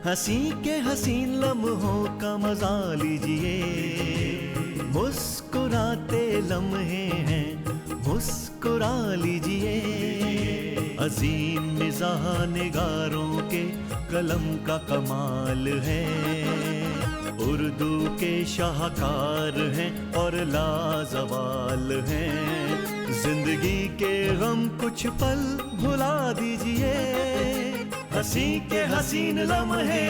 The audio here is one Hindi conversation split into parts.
हंसी के हसीन लम्हों का मजा लीजिए, मुस्कुराते लम्हे हैं मुस्कुरा लीजिए। अजीम मिजाह निगारों के कलम का कमाल है, उर्दू के शाहकार हैं और लाजवाल हैं। जिंदगी के गम कुछ पल भुला दीजिए, हंसी के हसीन लम्हे।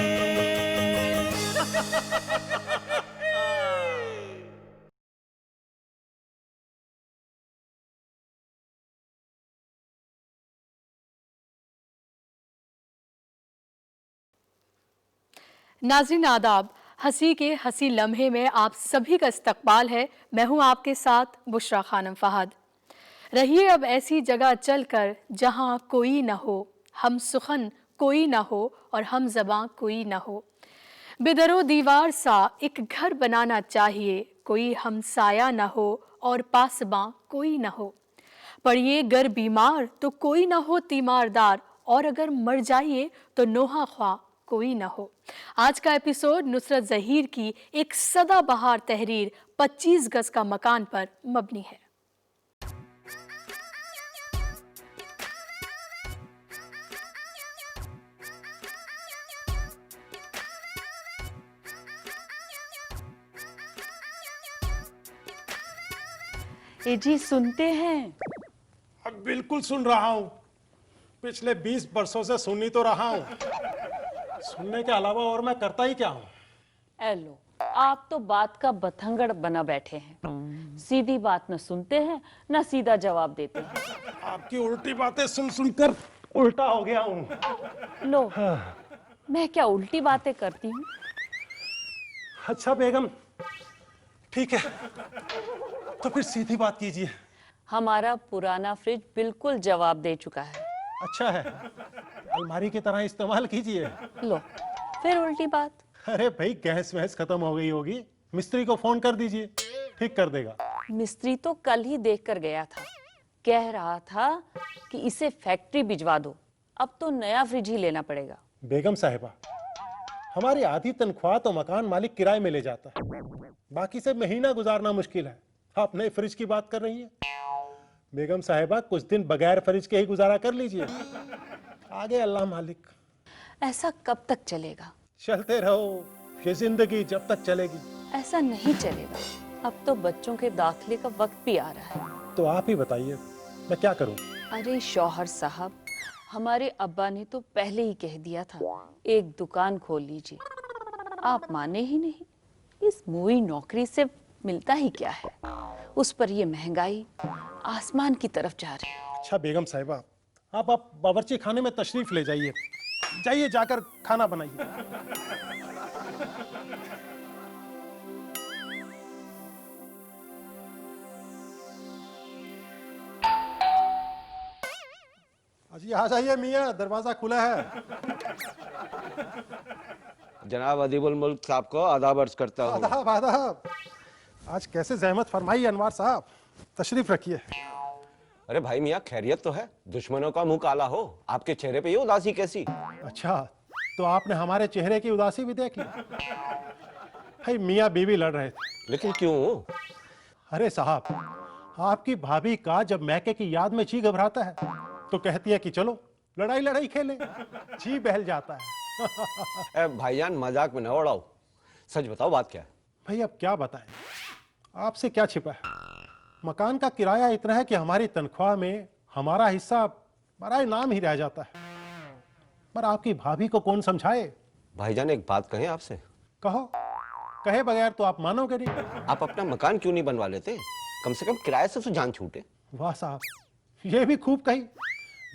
नाज़रीन आदाब, हंसी के हंसी लम्हे में आप सभी का इस्तकबाल है। मैं हूं आपके साथ बुशरा खानम फहद। रहिए अब ऐसी जगह चलकर जहां कोई न हो, हम सुखन कोई न हो और हम ज़बां कोई न हो। बेदरो दीवार सा एक घर बनाना चाहिए, कोई हमसाया न हो और पासबां कोई न हो। पड़िए गर बीमार तो कोई न हो तीमारदार, और अगर मर जाइए तो नोहा ख्वाह कोई न हो। आज का एपिसोड नुसरत ज़हीर की एक सदाबहार तहरीर 25 गज का मकान पर मबनी है। ए जी सुनते हैं? अब बिल्कुल सुन रहा हूँ। पिछले 20 वर्षों से सुन ही तो रहा हूँ। सुनने के अलावा और मैं करता ही क्या हूँ? एलो, आप तो बात का बतंगड़ बना बैठे हैं। सीधी बात न सुनते हैं न सीधा जवाब देते हैं। आपकी उल्टी बातें सुन सुनकर उल्टा हो गया हूँ। लो, मैं क्या उल्टी बातें करती हूँ? अच्छा बेगम, ठीक है, तो फिर सीधी बात कीजिए। हमारा पुराना फ्रिज बिल्कुल जवाब दे चुका है। अच्छा है, अलमारी की तरह इस्तेमाल कीजिए। लो, फिर उल्टी बात। अरे भाई, गैस वैस खत्म हो गई होगी, मिस्त्री को फोन कर दीजिए, ठीक कर देगा। मिस्त्री तो कल ही देख कर गया था, कह रहा था कि इसे फैक्ट्री भिजवा दो, अब तो नया फ्रिज ही लेना पड़ेगा। बेगम साहिबा, हमारी आधी तनख्वाह तो मकान मालिक किराए में ले जाता है, बाकी से महीना गुजारना मुश्किल है। आप नए फ्रिज की बात कर रही हैं? बेगम साहिबा, कुछ दिन बगैर फ्रिज के ही गुजारा कर लीजिए, आगे अल्लाह मालिक। ऐसा कब तक चलेगा? चलते रहो, ये जिंदगी जब तक चलेगी। ऐसा नहीं चलेगा, अब तो बच्चों के दाखिले का वक्त भी आ रहा है। तो आप ही बताइए, मैं क्या करूं? अरे शौहर साहब, हमारे अब्बा ने तो पहले ही कह दिया था एक दुकान खोल लीजिए, आप माने ही नहीं। इस मुई नौकरी से मिलता ही क्या है, उस पर ये महंगाई आसमान की तरफ जा रही है। अच्छा बेगम साहिबा, आप बावर्ची खाने में तशरीफ ले जाइए, जाइए जाकर खाना बनाइए। अजी आ जाइए मियाँ, दरवाजा खुला है। जनाब अदीबुल मुल्क साहब को आदाब अर्ज करता हूँ। आदाब आदाब। आज कैसे जहमत फरमाई अनवार साहब, तशरीफ रखिए। अरे भाई मियाँ, खैरियत तो है? दुश्मनों का मुंह काला हो, आपके चेहरे पे ये उदासी कैसी? अच्छा, तो आपने हमारे चेहरे की उदासी भी देख ली? भाई मियाँ बीवी लड़ रहे थे। लेकिन क्यों? अरे साहब, आपकी भाभी का जब मैके की याद में जी घबराता है तो कहती है कि चलो लड़ाई लड़ाई खेलें, जी बहल जाता है। भाईजान मजाक में न उड़ाओ, सच बताओ बात क्या है? भाई अब क्या बताएं, आपसे क्या छिपा है। मकान का किराया इतना है कि हमारी तनख्वाह में हमारा हिस्सा बराए नाम ही रह जाता है, पर आपकी भाभी को कौन समझाए। भाईजान एक बात कहें आपसे? कहो, कहे बगैर तो आप मानोगे नहीं। आप अपना मकान क्यों नहीं बनवा लेते? कम से कम किराए से तो जान छूटे। वाह साहब, ये भी खूब कही।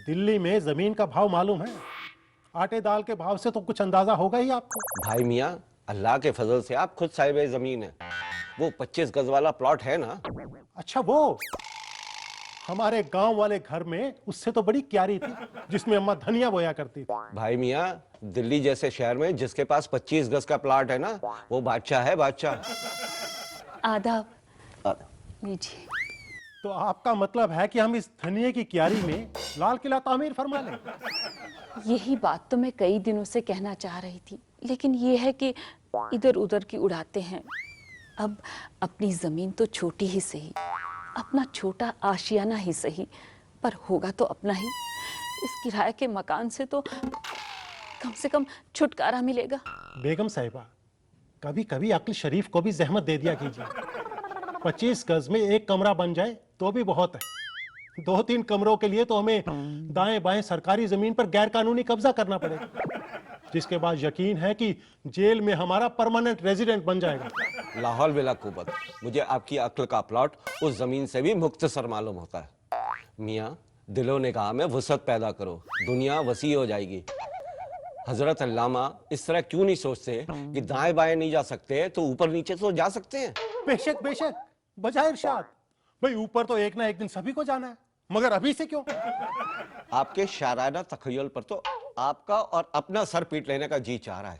दिल्ली में जमीन का भाव मालूम है, आटे दाल के भाव से तो कुछ अंदाजा होगा ही आपको। भाई मियाँ, अल्लाह के फजल से आप खुद साहिब जमीन है। वो 25 गज वाला प्लॉट है ना? अच्छा, वो हमारे गांव वाले घर में उससे तो बड़ी क्यारी थी, जिसमें अम्मा धनिया बोया करती थी। भाई मियाँ, दिल्ली जैसे शहर में जिसके पास 25 गज का प्लॉट है ना, वो बादशाह है, बादशाह। आदाब लीजिए। तो आपका मतलब है कि हम इस धनिये की क्यारी में लाल किला तामीर फरमा लें? यही बात तो मैं कई दिनों से कहना चाह रही थी, लेकिन ये है कि इधर उधर की उड़ाते हैं। अब अपनी जमीन तो छोटी ही सही, अपना छोटा आशियाना ही सही, पर होगा तो अपना ही। इस किराए के मकान से तो कम से कम छुटकारा मिलेगा। बेगम साहिबा, कभी कभी अक्ल शरीफ को भी जहमत दे दिया कीजिए। 25 गज में एक कमरा बन जाए तो भी बहुत है। 2-3 कमरों के लिए तो हमें दाएं बाएं सरकारी जमीन पर गैर कानूनी कब्जा करना पड़ेगा, जिसके बाद यकीन है कि जेल में हमारा परमानेंट रेजिडेंट बन जाएगा। लाहौल बिला कुवत, मुझे आपकी अक्ल का प्लॉट उस जमीन से भी मुख्तसर मालूम होता है। मियाँ, दिलो निगाह में वसअत पैदा करो, दुनिया वसी हो जाएगी। हजरत अल्लामा इस तरह क्यों नहीं सोचते कि दाएं बाएं नहीं जा सकते तो ऊपर नीचे तो जा सकते हैं। बेशक बेशक, बजाय इरशाद। भाई ऊपर तो एक ना एक दिन सभी को जाना है, मगर अभी से क्यों? आपके शाराना तखय्युल पर तो आपका और अपना सर पीट लेने का जी चाह रहा है।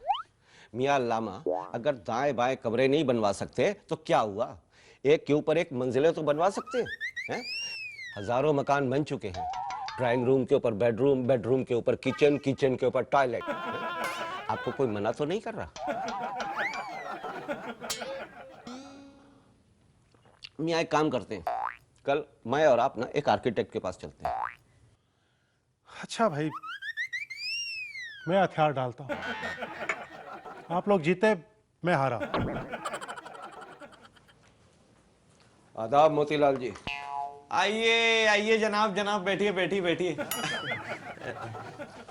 मियाँ अल्लामा, अगर दाएं बाएं कमरे नहीं बनवा सकते तो क्या हुआ, एक के ऊपर एक मंजिलें तो बनवा सकते हैं। हजारों मकान बन चुके हैं, ड्राइंग रूम के ऊपर बेडरूम, बेडरूम के ऊपर किचन, किचन के ऊपर टॉयलेट। आपको कोई मना तो नहीं कर रहा? मियाँ एक काम करते हैं, कल मैं और आप ना एक आर्किटेक्ट के पास चलते हैं। अच्छा भाई, मैं हथियार डालता हूं। आप लोग जीते, मैं हारा। आदाब मोतीलाल जी। आइए आइए जनाब, जनाब बैठिए बैठिए बैठिए।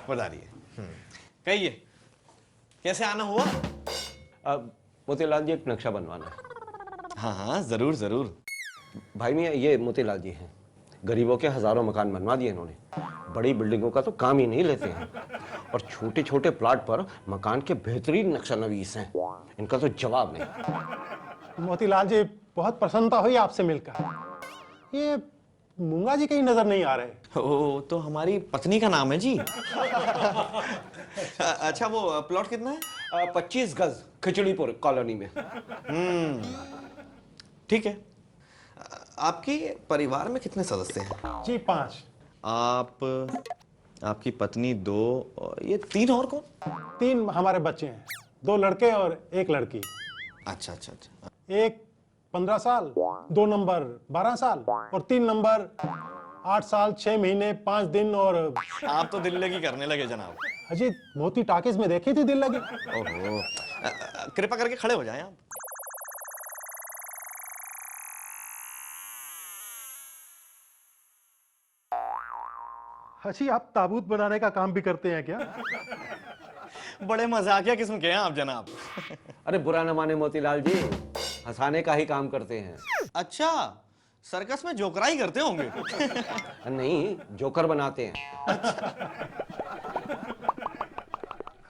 बताइए, कहिए कैसे आना हुआ? अब मोतीलाल जी एक नक्शा बनवाना है। हाँ हाँ जरूर जरूर। भाई मियाँ, ये मोतीलाल जी हैं, गरीबों के हजारों मकान बनवा दिए इन्होंने। बड़ी बिल्डिंगों का तो काम ही नहीं लेते हैं, और छोटे छोटे प्लाट पर मकान के बेहतरीन नक्शा नवीस हैं। इनका तो जवाब नहीं। मोतीलाल जी, बहुत प्रसन्नता हुई आपसे मिलकर। ये मूंगा जी कहीं नजर नहीं आ रहे। ओ, तो हमारी पत्नी का नाम है जी। अच्छा, वो प्लॉट कितना है? 25 गज खिचड़ीपुर कॉलोनी में। ठीक है। आपकी परिवार में कितने सदस्य हैं? जी 5। आप, आपकी पत्नी 2, और ये 3 और कौन? 3 हमारे बच्चे हैं, 2 लड़के और 1 लड़की। अच्छा अच्छा अच्छा। एक 15 साल, 2 नंबर 12 साल और 3 नंबर 8 साल 6 महीने 5 दिन। और आप तो दिल लगी करने लगे जनाब। अजी, मोती टाकिज में देखी थी दिल लगी। ओहो, कृपा करके खड़े हो जाएं आप। अजी, आप ताबूत बनाने का काम भी करते हैं क्या? बड़े मजाकिया किस्म के हैं आप जनाब। अरे बुरा न माने मोतीलाल जी, हंसाने का ही काम करते हैं। अच्छा, सर्कस में जोकराई करते होंगे। नहीं, जोकर बनाते हैं।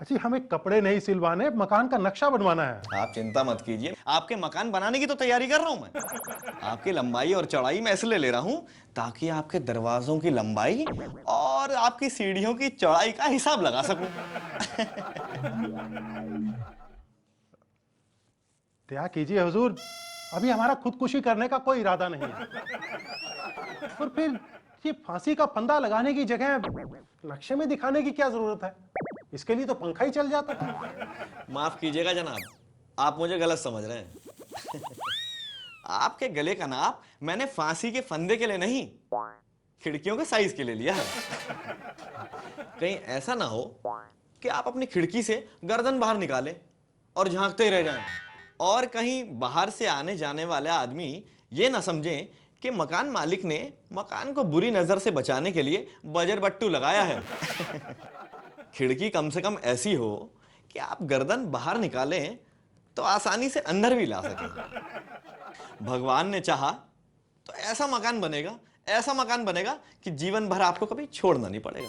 अजी, हमें कपड़े नहीं सिलवाने, मकान का नक्शा बनवाना है। आप चिंता मत कीजिए, आपके मकान बनाने की तो तैयारी कर रहा हूं मैं। आपकी लंबाई और चौड़ाई मैं इसलिए ले रहा हूं ताकि आपके दरवाजों की लंबाई और आपकी सीढ़ियों की चौड़ाई का हिसाब लगा सकूं। क्या कीजिए हुजूर, अभी हमारा खुदकुशी करने का कोई इरादा नहीं है। और फिर ये फांसी का फंदा लगाने की जगह नक्शे में दिखाने की क्या जरूरत है? इसके लिए तो पंखा ही चल जाता। माफ कीजिएगा जनाब, आप मुझे गलत समझ रहे हैं। आपके गले का नाप मैंने फांसी के फंदे के लिए नहीं, खिड़कियों के साइज के लिए लिया है। कहीं ऐसा ना हो कि आप अपनी खिड़की से गर्दन बाहर निकालें और झांकते ही रह जाएं, और कहीं बाहर से आने जाने वाले आदमी ये ना समझें कि मकान मालिक ने मकान को बुरी नजर से बचाने के लिए बजर बट्टू लगाया है। खिड़की कम से कम ऐसी हो कि आप गर्दन बाहर निकालें तो आसानी से अंदर भी ला सकें। भगवान ने चाहा तो ऐसा मकान बनेगा, ऐसा मकान बनेगा कि जीवन भर आपको कभी छोड़ना नहीं पड़ेगा।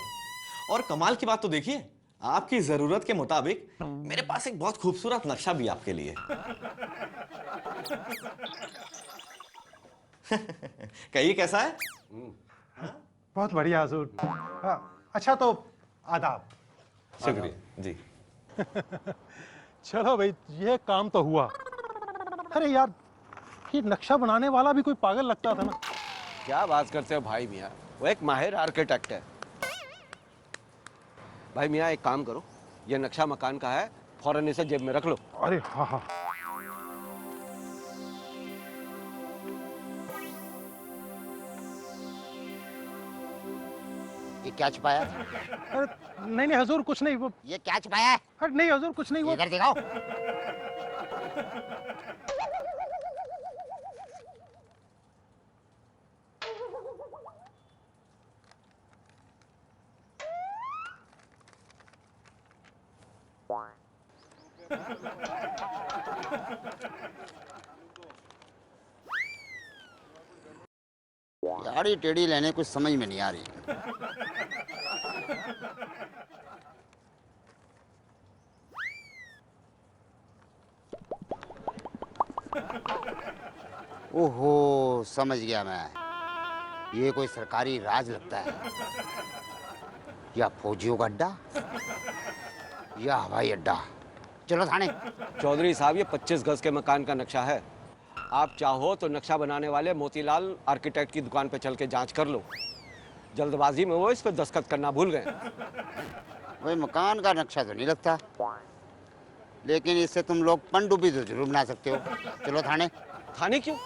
और कमाल की बात तो देखिए, आपकी जरूरत के मुताबिक मेरे पास एक बहुत खूबसूरत नक्शा भी आपके लिए। कहिए कैसा है? बहुत बढ़िया हुजूर। हाँ, अच्छा तो आदाब। शुक्रिया जी। चलो भाई, ये काम तो हुआ। अरे यार, ये नक्शा बनाने वाला भी कोई पागल लगता था ना। क्या बात करते हो भाई मियाँ, वो एक माहिर आर्किटेक्ट है। भाई मियाँ एक काम करो, ये नक्शा मकान का है, फौरन इसे जेब में रख लो। अरे हाँ हाँ। ये क्या छुपाया? अरे नहीं नहीं हजूर, कुछ नहीं। वो ये क्या छुपाया है? अरे नहीं हजूर, कुछ नहीं। वो इधर दिखाओ। यार ये टेढ़ी लेने कुछ समझ में नहीं आ रही। ओहो, समझ गया मैं। ये कोई सरकारी राज लगता है, या फौजियों का अड्डा या हवाई अड्डा। चलो थाने। चौधरी साहब, ये 25 गज के मकान का नक्शा है। आप चाहो तो नक्शा बनाने वाले मोतीलाल आर्किटेक्ट की दुकान पे चल के जांच कर लो। जल्दबाजी में वो इस पे दस्तखत करना भूल गए। वही मकान का नक्शा तो नहीं लगता, लेकिन इससे तुम लोग पनडुब्बी तो जरूर बना सकते हो। चलो थाने। थाने क्यों?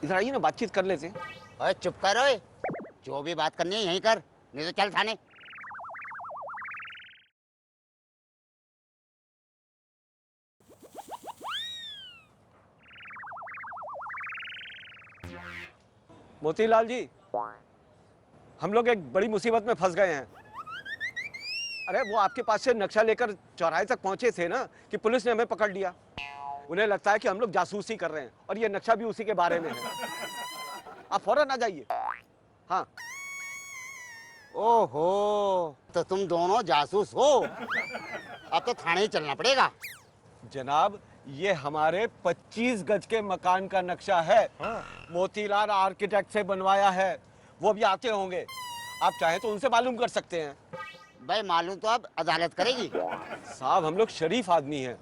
इधर आइए ना, बातचीत कर लेते हैं। ओए चुप कर। ओए, जो भी बात करनी है यहीं कर, नहीं तो चल थाने। मोतीलाल जी, हम लोग एक बड़ी मुसीबत में फंस गए हैं। अरे वो आपके पास से नक्शा लेकर चौराहे तक पहुंचे थे ना कि पुलिस ने हमें पकड़ लिया। उन्हें लगता है कि हम लोग जासूसी कर रहे हैं और ये नक्शा भी उसी के बारे में है। आप फौरन आ जाइए। हाँ। ओहो, तो तुम दोनों जासूस हो। अब तो थाने ही चलना पड़ेगा। जनाब, ये हमारे 25 गज के मकान का नक्शा है। मोतीलाल आर्किटेक्ट से बनवाया है। वो भी आते होंगे, आप चाहे तो उनसे मालूम कर सकते हैं। भाई मालूम तो अब अदालत करेगी। साहब, हम लोग शरीफ आदमी हैं।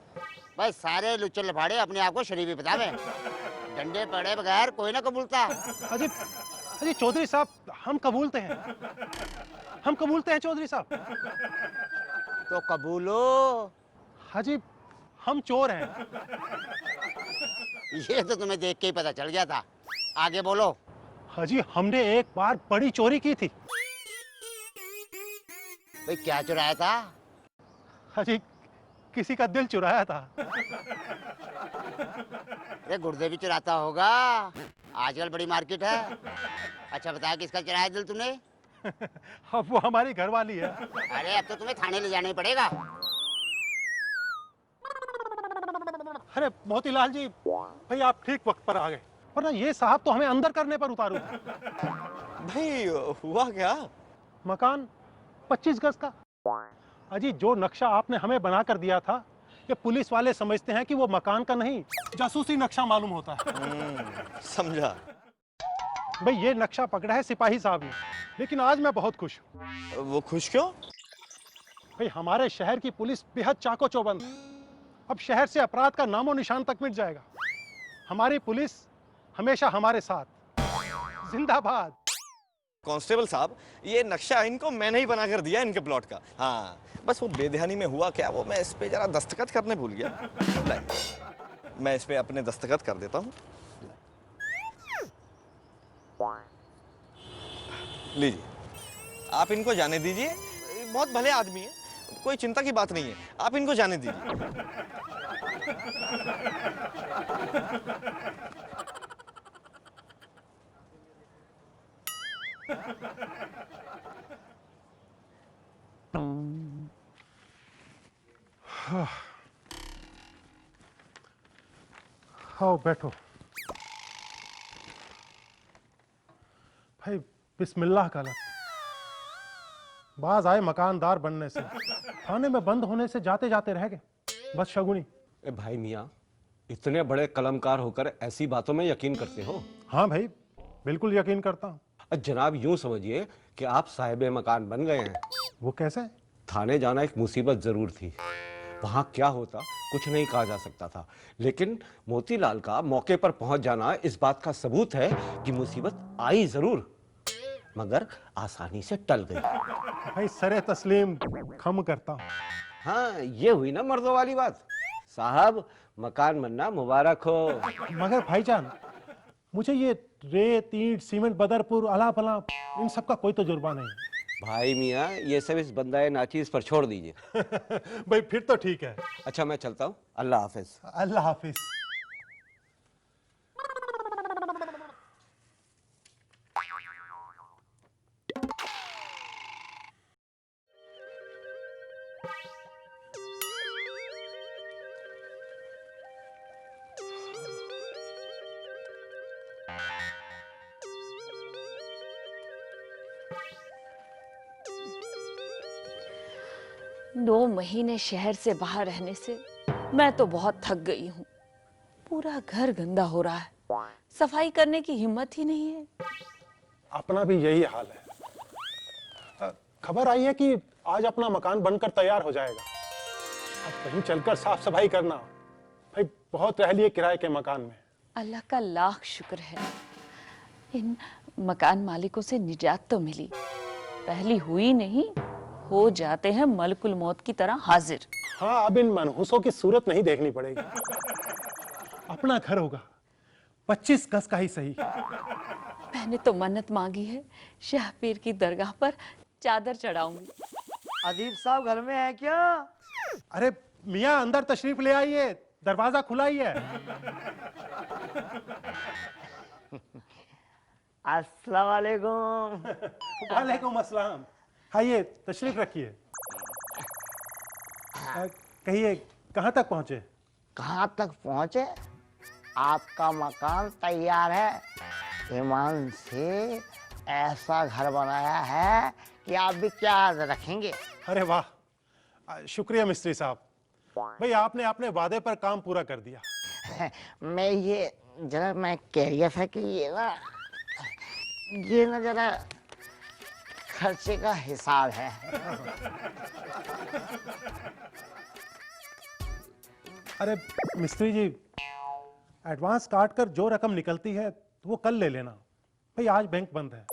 भाई सारे लुच्चे लफाड़े अपने आप को शरीफ ही बतावे। डंडे पड़े बगैर कोई ना कबूलता। अजी अजी चौधरी साहब, हम कबूलते हैं, हम कबूलते हैं चौधरी साहब। तो कबूलो। हाजी, हम चोर हैं। ये तो तुम्हें देख के ही पता चल गया था। आगे बोलो। हाजी, हमने एक बार बड़ी चोरी की थी। भाई क्या चुराया था? हाजी, किसी का दिल चुराया था। अरे गुर्दे भी चुराता होगा, आजकल बड़ी मार्केट है। अच्छा बताया किसका चुराया दिल तुमने? अब वो हमारी घरवाली है। अरे अब तो तुम्हें थाने ले जाना ही पड़ेगा। अरे मोतीलाल जी, भाई आप ठीक वक्त पर आ गए, वरना ये साहब तो हमें अंदर करने पर उतारू थे। भाई हुआ क्या? मकान 25 गज का। अजी, जो नक्शा आपने हमें बना कर दिया था, ये पुलिस वाले समझते हैं कि वो मकान का नहीं, जासूसी नक्शा मालूम होता है। समझा। भाई ये नक्शा पकड़ा है सिपाही साहब ने, लेकिन आज मैं बहुत खुश हूँ। वो खुश क्यों? भाई हमारे शहर की पुलिस बेहद चाको चौबंद है। अब शहर से अपराध का नामो निशान तक मिट जाएगा। हमारी पुलिस हमेशा हमारे साथ। जिंदाबाद। कांस्टेबल साहब, ये नक्शा इनको मैंने ही बना कर दिया इनके प्लॉट का। हाँ, बस वो बेध्यानी में हुआ क्या, वो मैं इस पे जरा दस्तखत करने भूल गया। मैं इस पे अपने दस्तखत कर देता हूँ। लीजिए, आप इनको जाने दीजिए। बहुत भले आदमी है, कोई चिंता की बात नहीं है। आप इनको जाने दीजिए। आओ बैठो। भाई बिस्मिल्लाह का लफ्ज़। बाज आए मकानदार बनने से, थाने में बंद होने से जाते जाते रह गए। बस शगुनी। ए भाई मियाँ, इतने बड़े कलमकार होकर ऐसी बातों में यकीन करते हो? हाँ भाई, बिल्कुल यकीन करता हूँ। जनाब, यूं समझिए कि आप साहिबे मकान बन गए हैं। वो कैसे? थाने जाना एक मुसीबत जरूर थी। वहां क्या होता कुछ नहीं कहा जा सकता था, लेकिन मोतीलाल का मौके पर पहुंच जाना इस बात का सबूत है कि मुसीबत आई जरूर। मगर आसानी से टल गई। भाई सरे तस्लीम खम करता हूँ। हाँ, ये हुई ना मर्दों वाली बात। साहब, मकान बनना मुबारक हो। मगर भाईजान, मुझे ये रेत, ईंट, सीमेंट, बदरपुर, अला भला इन सब का कोई तजुर्बा नहीं है। भाई मियाँ, ये सब इस बंदाए नाचीज पर छोड़ दीजिए। भाई फिर तो ठीक है। अच्छा, मैं चलता हूँ। अल्लाह हाफिज। अल्लाह हाफिज। दो महीने शहर से बाहर रहने से मैं तो बहुत थक गई हूँ। पूरा घर गंदा हो रहा है, सफाई करने की हिम्मत ही नहीं है। अपना भी यही हाल है। खबर आई है कि आज अपना मकान बनकर तैयार हो जाएगा। अब कहीं चलकर साफ सफाई करना। भाई बहुत रह लिए किराए के मकान में। अल्लाह का लाख शुक्र है, इन मकान मालिकों से निजात तो मिली। पहली हुई नहीं, हो जाते हैं मलकुल मौत की तरह हाजिर। हाँ, अब इन मनहूसों की सूरत नहीं देखनी पड़ेगी। अपना घर होगा, 25 गज का ही सही। मैंने तो मन्नत मांगी है, शाह पीर की दरगाह पर चादर चढ़ाऊंगी। अदीब साहब घर में है क्या? अरे मियाँ, अंदर तशरीफ ले आइए, दरवाजा खुला ही है। अस्सलाम वालेकुम। वालेकुम अस्सलाम। आइए, तशरीफ रखिए। कहिए, कहाँ तक पहुँचे? कहाँ तक पहुँचे? आपका मकान तैयार है। ईमान से ऐसा घर बनाया है कि आप भी क्या रखेंगे। अरे वाह, शुक्रिया मिस्त्री साहब। भाई आपने अपने वादे पर काम पूरा कर दिया। मैं कैरियर है कि ये ना जरा खर्चे का हिसाब है। अरे मिस्त्री जी, एडवांस काट कर जो रकम निकलती है तो वो कल ले लेना। भाई आज बैंक बंद है।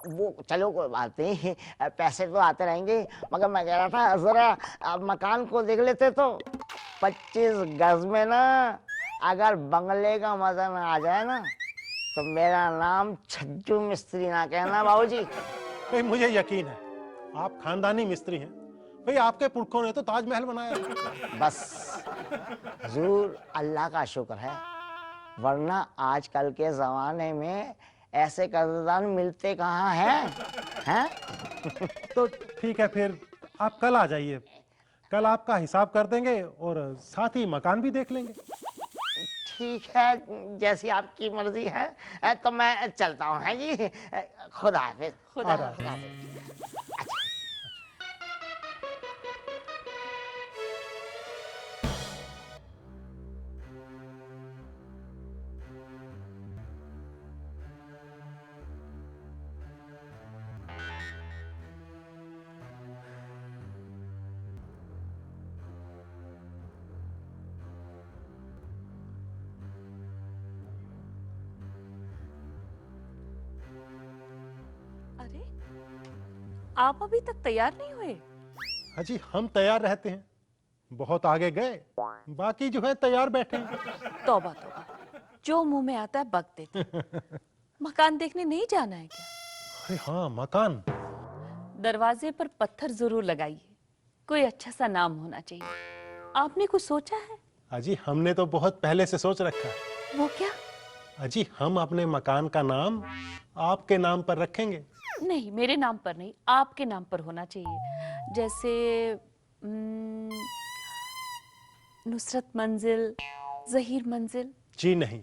वो चलो कोई बात नहीं, पैसे तो आते रहेंगे। मगर मैं कह रहा था जरा मकान को देख लेते तो। 25 गज में ना अगर बंगले का मजा ना आ जाए ना तो मेरा नाम छज्जू मिस्त्री ना कहना बाबूजी। भाई मुझे यकीन है आप खानदानी मिस्त्री हैं। भाई आपके पुरखों ने तो ताजमहल बनाया। बस हुजूर अल्लाह का शुक्र है, वरना आजकल के जमाने में ऐसे कर्जदार मिलते कहाँ हैं? तो ठीक है, फिर आप कल आ जाइए। कल आपका हिसाब कर देंगे और साथ ही मकान भी देख लेंगे। ठीक है, जैसी आपकी मर्जी है। तो मैं चलता हूँ, है जी। खुदा हाफिज। खुदा अरे, आप अभी तक तैयार नहीं हुए? हाजी, हम तैयार रहते हैं। बहुत आगे गए, बाकी जो है तैयार बैठे हैं। तौबा तौबा, जो मुंह में आता है बक देते। मकान देखने नहीं जाना है क्या? अरे हाँ, मकान। दरवाजे पर पत्थर जरूर लगाइए, कोई अच्छा सा नाम होना चाहिए। आपने कुछ सोचा है? हाजी, हमने तो बहुत पहले से सोच रखा है। वो क्या? हाजी, हम अपने मकान का नाम आपके नाम पर रखेंगे। नहीं, मेरे नाम पर नहीं, आपके नाम पर होना चाहिए। जैसे नुसरत मंजिल, जहीर मंजिल। जी नहीं,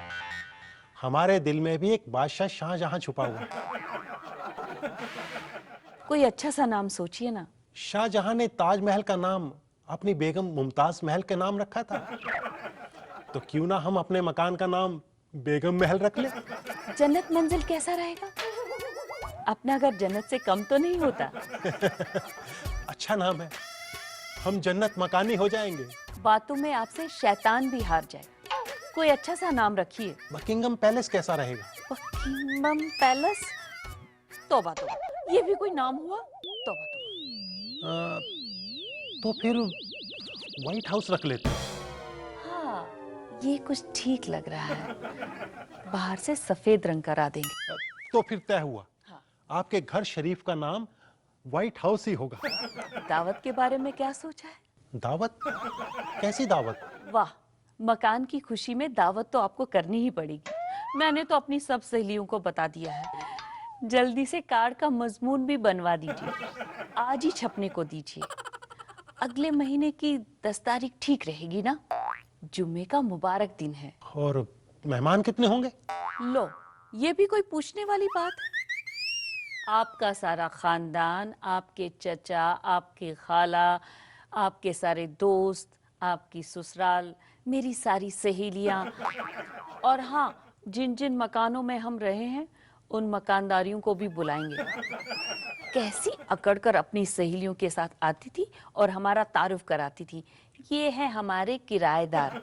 हमारे दिल में भी एक बादशाह शाहजहां छुपा हुआ है। कोई अच्छा सा नाम सोचिए ना। शाहजहां ने ताजमहल का नाम अपनी बेगम मुमताज महल के नाम रखा था, तो क्यों ना हम अपने मकान का नाम बेगम महल रख ले। जन्नत मंजिल कैसा रहेगा? अपना घर जन्नत से कम तो नहीं होता। अच्छा नाम है, हम जन्नत मकानी हो जाएंगे। बातों में आपसे शैतान भी हार जाए। कोई अच्छा सा नाम रखिए। बकिंगम पैलेस कैसा रहेगा? Buckingham palace? तौबा तौबा, ये भी कोई नाम हुआ? तौबा तौबा। तो फिर व्हाइट हाउस रख लेते हैं। हाँ, ये कुछ ठीक लग रहा है। बाहर से सफेद रंग करा देंगे। तो फिर तय हुआ, हाँ। आपके घर शरीफ का नाम व्हाइट हाउस ही होगा। दावत के बारे में क्या सोचा है? दावत? कैसी दावत? वाह, मकान की खुशी में दावत तो आपको करनी ही पड़ेगी। मैंने तो अपनी सब सहेलियों को बता दिया है। जल्दी से कार्ड का मजमून भी बनवा दीजिए, आज ही छपने को दीजिए। अगले महीने की 10 तारीख ठीक रहेगी ना? जुम्मे का मुबारक दिन है। और मेहमान कितने होंगे? लो, ये भी कोई पूछने वाली बात है? आपका सारा खानदान, आपके चचा, आपके खाला, आपके सारे दोस्त, आपकी ससुराल, मेरी सारी सहेलियां, और हाँ, जिन जिन मकानों में हम रहे हैं उन मकानदारियों को भी बुलाएंगे। कैसी अकड़कर अपनी सहेलियों के साथ आती थी और हमारा तारुफ कराती थी। ये हैं हमारे किराएदार।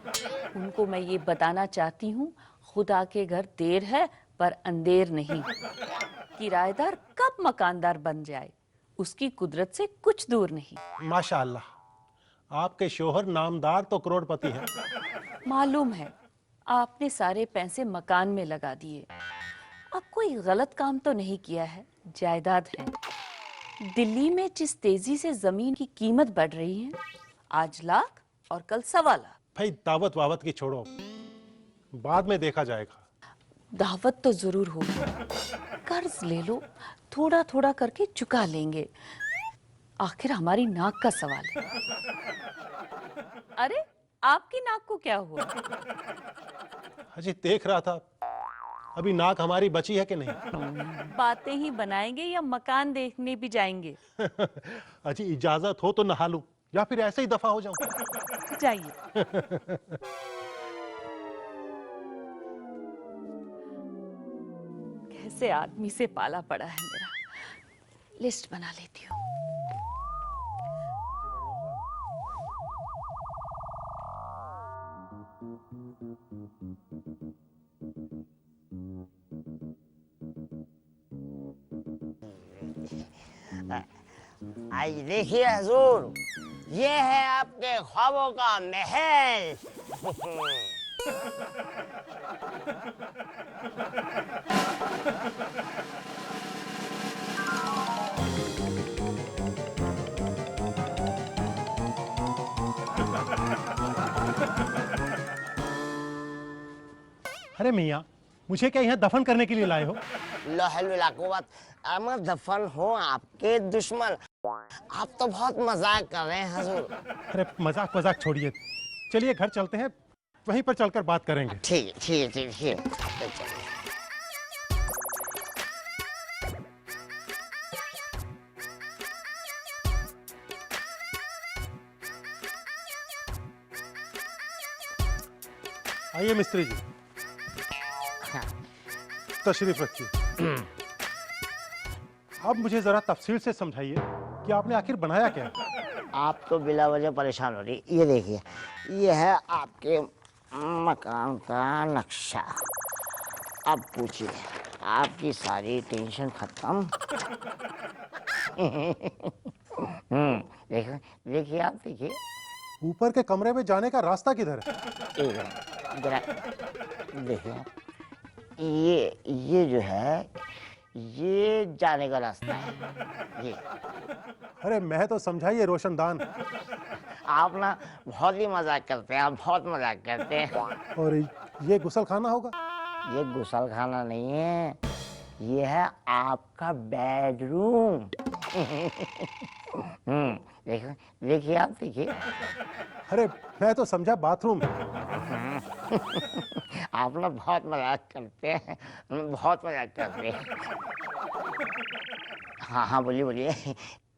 उनको मैं ये बताना चाहती हूँ, खुदा के घर देर है पर अंधेर नहीं। किराएदार कब मकानदार बन जाए, उसकी कुदरत से कुछ दूर नहीं। माशाअल्लाह, आपके शोहर नामदार तो करोड़पति हैं। मालूम है, आपने सारे पैसे मकान में लगा दिए। अब कोई गलत काम तो नहीं किया है? जायदाद है। दिल्ली में जिस तेजी से जमीन की कीमत बढ़ रही है, आज लाख और कल 1.25 लाख। भाई दावत वावत की छोड़ो, बाद में देखा जाएगा। दावत तो जरूर होगी। कर्ज ले लो, थोड़ा थोड़ा करके चुका लेंगे। आखिर हमारी नाक का सवाल है। अरे, आपकी नाक को क्या हुआ? अजी देख रहा था, अभी नाक हमारी बची है कि नहीं। बातें ही बनाएंगे या मकान देखने भी जाएंगे? अजी इजाजत हो तो नहा लूं या फिर ऐसे ही दफा हो जाऊं। जाइए। कैसे आदमी से पाला पड़ा है मेरा। लिस्ट बना लेती हूँ। आज देखिए हजूर, ये है आपके ख्वाबों का महल। अरे मियाँ, मुझे क्या यहाँ दफन करने के लिए लाए हो? मैं दफन हूँ आपके दुश्मन। आप तो बहुत मजाक कर रहे हैं हजूर। अरे मजाक मजाक छोड़िए, चलिए घर चलते हैं, वहीं पर चलकर बात करेंगे। ठीक ठीक ठीक ठीक। आइए मिस्त्री जी, तशरीफ रखिए। अब मुझे जरा तफसील से समझाइए कि आपने आखिर बनाया क्या? आप तो बिला वजह परेशान हो रही। ये देखिए, ये है आपके मकान का नक्शा। अब पूछिए, आपकी सारी टेंशन खत्म। देखिए देखिए, आप देखिए। ऊपर के कमरे में जाने का रास्ता किधर है? एक मिनट, जरा देखिए आप। ये जो है, ये जाने का रास्ता है। ये अरे मैं तो समझा ये रोशनदान। आप ना बहुत ही मजाक करते हैं, आप बहुत मजाक करते हैं। और ये गुसल खाना होगा? ये गुसल खाना नहीं है, ये है आपका बेडरूम। देखिए देखिए, आप देखिए। अरे मैं तो समझा बाथरूम। आप ना बहुत मजाक करते हैं, बहुत मजाक करते हैं। हाँ हाँ, बोलिए बोलिए।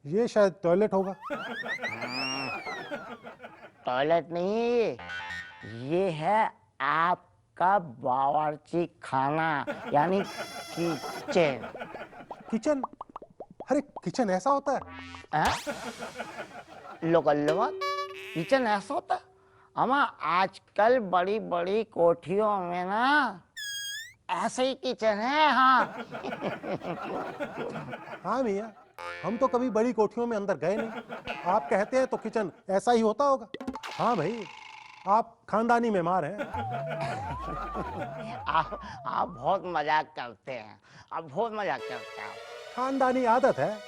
ये शायद टॉयलेट होगा। टॉयलेट नहीं, ये है आपका बावर्ची खाना, यानी किचन। किचन? अरे किचन ऐसा होता है? लोकल किचन ऐसा होता है? हमारा आजकल बड़ी बड़ी कोठियों में ना ऐसे ही किचन है। हाँ हाँ मियाँ, हम तो कभी बड़ी कोठियों में अंदर गए नहीं। आप कहते हैं तो किचन ऐसा ही होता होगा। हाँ भाई, आप खानदानी मेहमान हैं। आप बहुत मजाक करते हैं, आप बहुत मजाक करते हैं। खानदानी आदत है।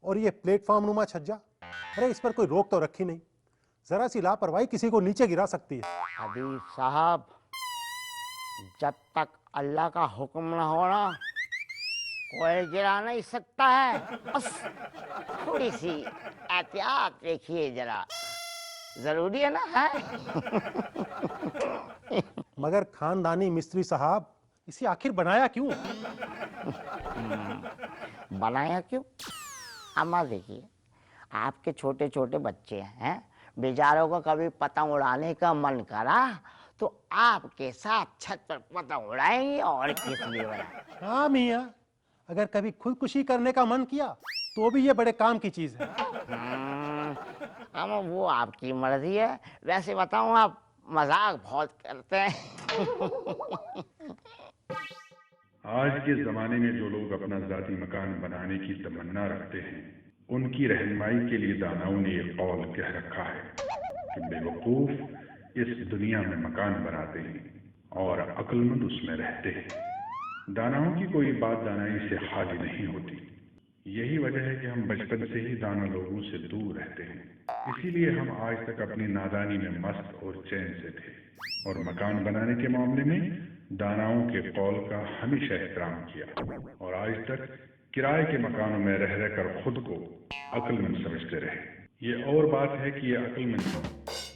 और ये प्लेटफॉर्म नुमा छज्जा, अरे इस पर कोई रोक तो रखी नहीं। जरा सी लापरवाही किसी को नीचे गिरा सकती है। हबीब साहब, जब तक अल्लाह का हुक्म न हो ना, कोई गिरा नहीं सकता है। बस थोड़ी सी एहतियात देखिए जरा, जरूरी है ना। है मगर खानदानी मिस्त्री साहब, इसे आखिर बनाया क्यों? बनाया क्यों? अम्मा देखिए, आपके छोटे छोटे बच्चे हैं, बेचारों को कभी पतंग उड़ाने का मन करा तो आपके साथ छत पर पतंग उड़ाएंगे, और किस लिए बनाए। हाँ मियाँ, अगर कभी खुदकुशी करने का मन किया तो भी ये बड़े काम की चीज है। अम्मा वो आपकी मर्जी है। वैसे बताऊं, आप मजाक बहुत करते हैं। आज के ज़माने में जो लोग अपना ज़ाती मकान बनाने की तमन्ना रखते हैं, उनकी रहनुमाई के लिए दानाओं ने एक कौल कह रखा है कि बेवकूफ़ इस दुनिया में मकान बनाते हैं और अक्लमंद उसमें रहते हैं। दानाओं की कोई बात दानाई से खाली नहीं होती। यही वजह है कि हम बचपन से ही दाना लोगों से दूर रहते हैं। इसीलिए हम आज तक अपनी नादानी में मस्त और चैन से थे, और मकान बनाने के मामले में दानाओं के कौल का हमेशा एहतराम किया, और आज तक किराए के मकानों में रह रहकर खुद को अक्लमंद समझते रहे। ये और बात है कि ये अक्लमंद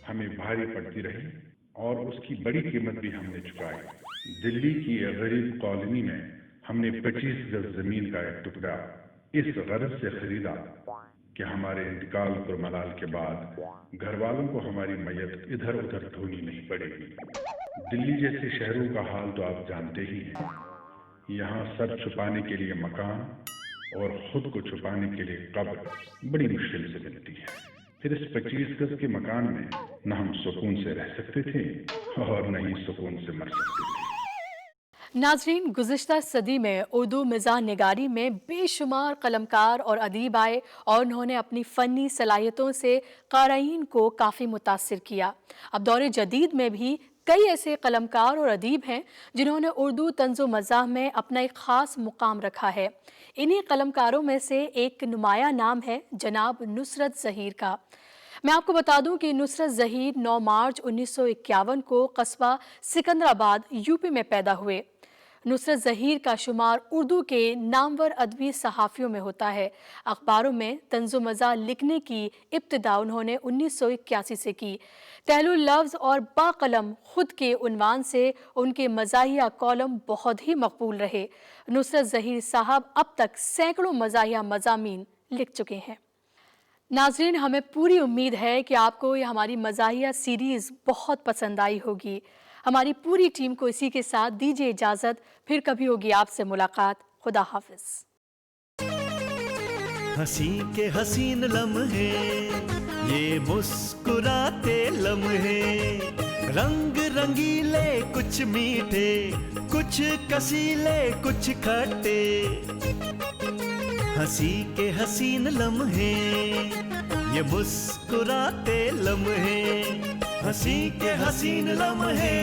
हमें भारी पड़ती रही, और उसकी बड़ी कीमत भी हमने चुकाई। दिल्ली की एक गरीब कॉलोनी में हमने 25 गज जमीन का एक टुकड़ा इस गरज से खरीदा कि हमारे इंतकाल पर मलाल के बाद घर वालों को हमारी मैयत इधर उधर ढोनी नहीं पड़ेगी। दिल्ली जैसे शहरों का हाल तो आप जानते ही हैं। यहाँ सर छुपाने के लिए मकान और खुद को छुपाने के लिए कब्र बड़ी मुश्किल से मिलती है। फिर इस 25 गज के मकान में न हम सुकून से रह सकते थे और न ही सुकून से मर सकते थे। नाजरीन, गुज़िश्ता सदी में उर्दू मिज़ाह निगारी में बेशुमार कलमकार और अदीब आए और उन्होंने अपनी फ़नी सलाहियतों से क़ारीन को काफ़ी मुतासिर किया। अब दौर जदीद में भी कई ऐसे कलमकार और अदीब हैं जिन्होंने उर्दू तंज़ो मज़ाह में अपना एक ख़ास मुकाम रखा है। इन्हीं कलमकारों में से एक नुमाया नाम है जनाब नुसरत ज़हीर का। मैं आपको बता दूं कि नुसरत ज़हीर 9 मार्च 1951 को कस्बा सिकंदराबाद यूपी में पैदा हुए। नुसरत ज़हीर का शुमार उर्दू के नामवर अदबी सहाफ़ियों में होता है। अखबारों में तंज़ो मज़ाह लिखने की इब्तिदा उन्होंने 1981 से की। तहलुल लफ्ज़ और बाकलम खुद के उन्वान से उनके मज़ाहिया कॉलम बहुत ही मकबूल रहे। नुसरत ज़हीर साहब अब तक सैकड़ों मज़ाहिया मज़ामीन लिख चुके हैं। नाज़रीन, हमें पूरी उम्मीद है कि आपको ये हमारी मज़ाहिया सीरीज़ बहुत पसंद आई होगी। हमारी पूरी टीम को इसी के साथ दीजिए इजाज़त। फिर कभी होगी आपसे मुलाकात। खुदा हाफिज़। हंसी के हसीन लम्हे, ये मुस्कुराते लम्हे, रंग रंगीले कुछ मीठे, कुछ कसीले कुछ खट्टे। हंसी के हसीन लम्हे, ये मुस्कुराते लम्हे, हंसी के हसीन लम्हे।